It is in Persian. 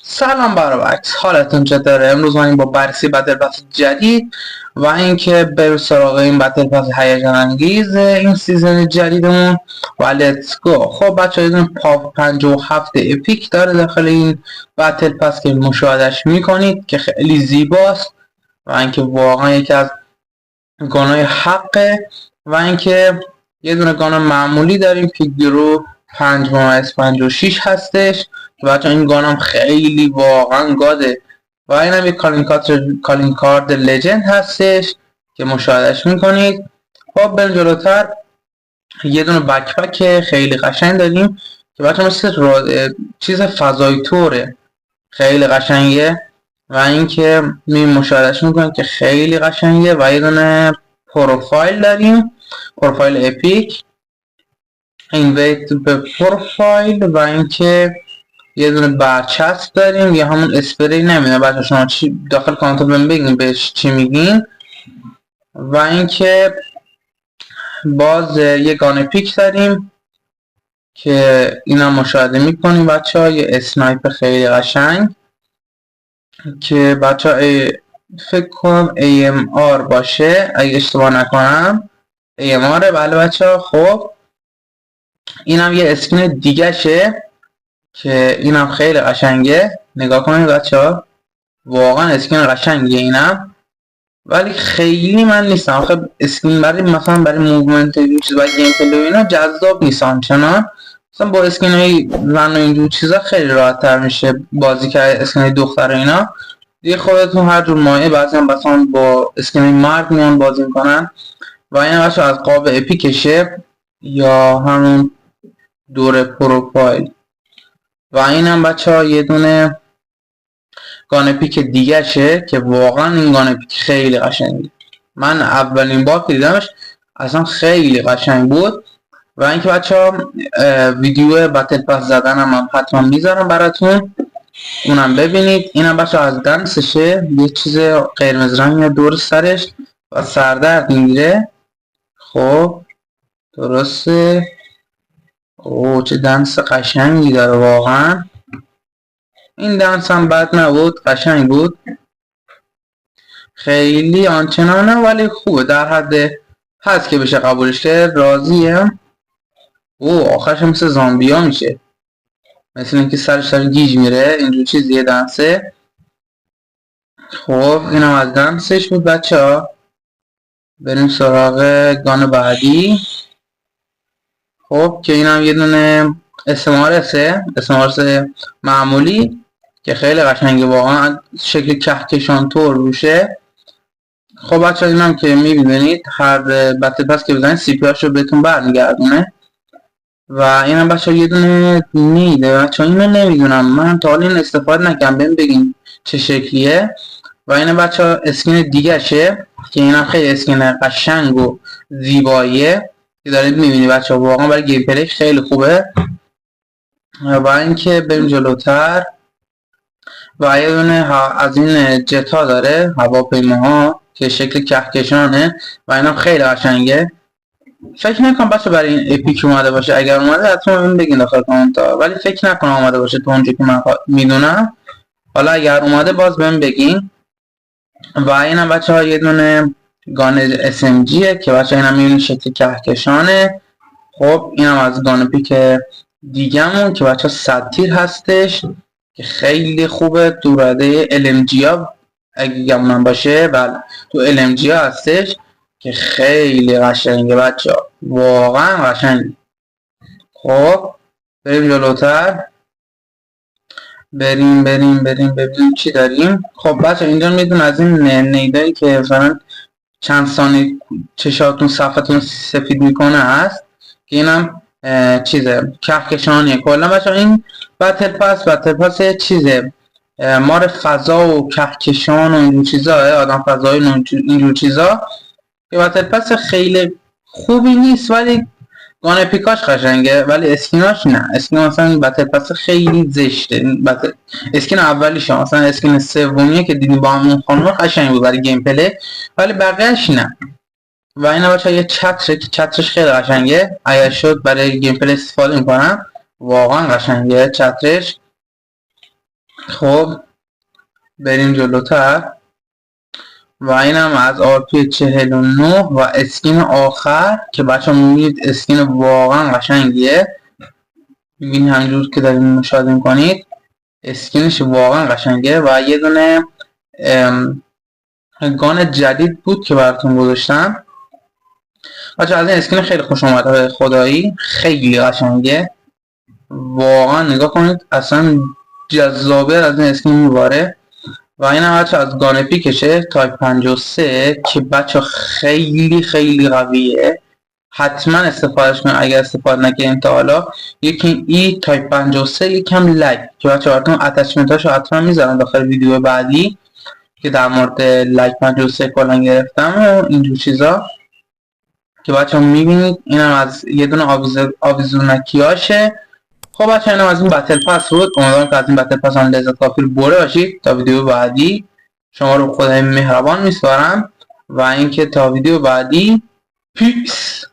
سلام برابرکس، حالتون چطوره؟ امروز ما با بررسی بتل پس جدید و اینکه بریم سراغ این بتل پس هیجان انگیز این سیزن جدیدمون و لیتس گو. خب بچه این 57 اپیک داره داخل این بتل پس که مشاهدش میکنید که خیلی زیباست و اینکه واقعا یکی از گانای حقه و اینکه یه دونه گان معمولی داریم که گرو 5.56 هستش که بچه این گانم خیلی واقعا گاده و این هم یک کالین کارد لجند هستش که مشاهدش میکنید. خب بریم جلوتر. یه دونه بکپک خیلی قشنگ داریم که بچه مثل چیز فضایی طوره، خیلی قشنگه و اینکه می مشاهدهش میکنید که خیلی قشنگه. و یه دونه پروفایل داریم، پروفایل اپیک، اینویت به پروفایل و اینکه یه دونه برچسب داریم یا همون اسپری. نمیدونم بچه شما چی داخل کامنت بگین بهش چی میگین. و اینکه باز یه گان پیک داریم که اینا مشاهده میکنیم بچه ها، یه اسنایپ خیلی قشنگ که بچه ها فکر کنم AMR باشه اگه اشتباه نکنم، AMR. بله بچه ها. خب اینم یه اسکین دیگه شه که اینم خیلی قشنگه، نگاه کنید بچه ها، واقعا اسکین قشنگیه اینم، ولی خیلی من نیستم آخه اسکین برای مثلا برای موومنت این چیز و گیم پلی اینا جذاب نیستم چنان. مثلا با اسکین های زن و اینجور چیزا خیلی راحت تر میشه بازی کرد. اسکین های دختر و اینا دیگه خودتون هر جور مایه بعضی هم مثلا با اسکین های مرد میان بازی میکنن و این بچه از قاب اپیکشه یا همون دور پروفایل. و این هم بچه ها یه دونه گان پیک دیگه شه که واقعا این گان پیک خیلی قشنگه. من اولین بار که دیدمش اصلا خیلی قشنگ بود. و اینکه بچه ها ویدیو بتل پس زدن هم حتما میذارم براتون، اونم ببینید. اینم بچه ها از دنسشه، یه چیز قرمز رنگ دور سرش و سردرد میگیره. خب درسته. اوه چه دنس قشنگی داره واقعا. این دنس هم بد نبود، قشنگ بود، خیلی آنچنانه ولی خوبه، در حد هست که بشه قبولش کرد. راضیم. او آخرش مثل زامبیا میشه، مثل اینکه سرش داره گیج میره، اینجور چیزیه دنسه. خب اینم از دنسش بود بچه ها. بریم سراغ گان بعدی. خب که اینم یه دونه اسمارس معمولی که خیلی قشنگه واقعا، شکل کهکشان طور روشه. خب بچه اینم که میبینید هر بتل پس که بزنید سی پی رو بهتون برمیگردونه. و اینم بچه یه دونه میده بچه، اینو نمیدونم من تا حالا این استفاده نکردم، بهم بگین چه شکلیه. و اینم بچه اسکین دیگه شه که اینم خیلی اسکین قشنگ و زیباییه که دارید میبینید بچه، واقعا برای گیم پلی خیلی خوبه. و اینکه بریم جلوتر. و یه دونه از این جتا داره، هواپیماها که شکل کهکشانه و اینم خیلی قشنگه. فکر نکنم بچه برای این اپیک اومده باشه، اگر اومده حتما بهم بگین داخل کامنت ها، ولی فکر نکنم اومده باشه تو اونجایی که من میدونم. حالا اگر اومده باز بهم بگین. و اینم بچه ها یه دونه گان SMGه که بچه اینم میبینید شکل کهکشانه. خب اینم از گان پیک دیگه‌مون که بچه 100 تیر هستش که خیلی خوبه، تو رده LMG ها اگه گمونم باشه، بله تو LMG ها هستش که خیلی قشنگه بچه ها، واقعا قشنگه. خب بریم جلوتر. بریم ببینیم چی داریم. خب بچه اینجا میدون از این نیدایی که مثلا چند ثانیه چشاتون صفحتون سفید میکنه هست که اینم چیزه کهکشانیه. کلا بچه این بتل پاس چیزه مار فضا و کهکشان و اینجور چیزا، آدم فضایی و اینجور چیزا. که بتل پاس خیلی خوبی نیست ولی گان پیکاش قشنگه، ولی اسکیناش نه. اسکین مثلا بتل پاس خیلی زشته. اسکین اولیش مثلا اسکین سومیه که دیدیم با همون خانم قشنگ بود برای گیم پلی، ولی بقیه‌اش نه. و اینا بچه یه چتره که چترش خیلی قشنگه، اگر شد برای گیم پلی استفاده میکنم، واقعا قشنگه چترش. خب بریم جلوتر و اینم از RP 49 و اسکین آخر که بچه ها میبینید اسکین واقعا قشنگیه. میبینید همجور که دارید مشاهده میکنید اسکینش واقعا قشنگه و یه دونه گان جدید بود که براتون گذاشتم. بچه از این اسکین خیلی خوش اومده، خدایی خیلی قشنگه واقعا. نگاه کنید اصلا جذابه از این اسکین میباره. و این هم بچه از گان پیکشه تایپ 53 که بچه خیلی خیلی قویه، حتما استفادهش کنید اگر استفاده نکردین تا حالا. یکی ای تایپ 53 یکم لگ که بچه براتون اتچمنت هاشو حتما میذارم داخل ویدیو بعدی که در مورد لگ 53 کلا گرفتم و اینجور چیزا که بچه هم میبینید. اینم از یه دونه آویزونکیاشه. خب بچه اینم از این بتل پس بود. امیدوارم که از این بتل پس هم لذت کافی برده باشید. تا ویدیو بعدی شما رو خدای مهربان میسپارم و اینکه تا ویدیو بعدی پیس.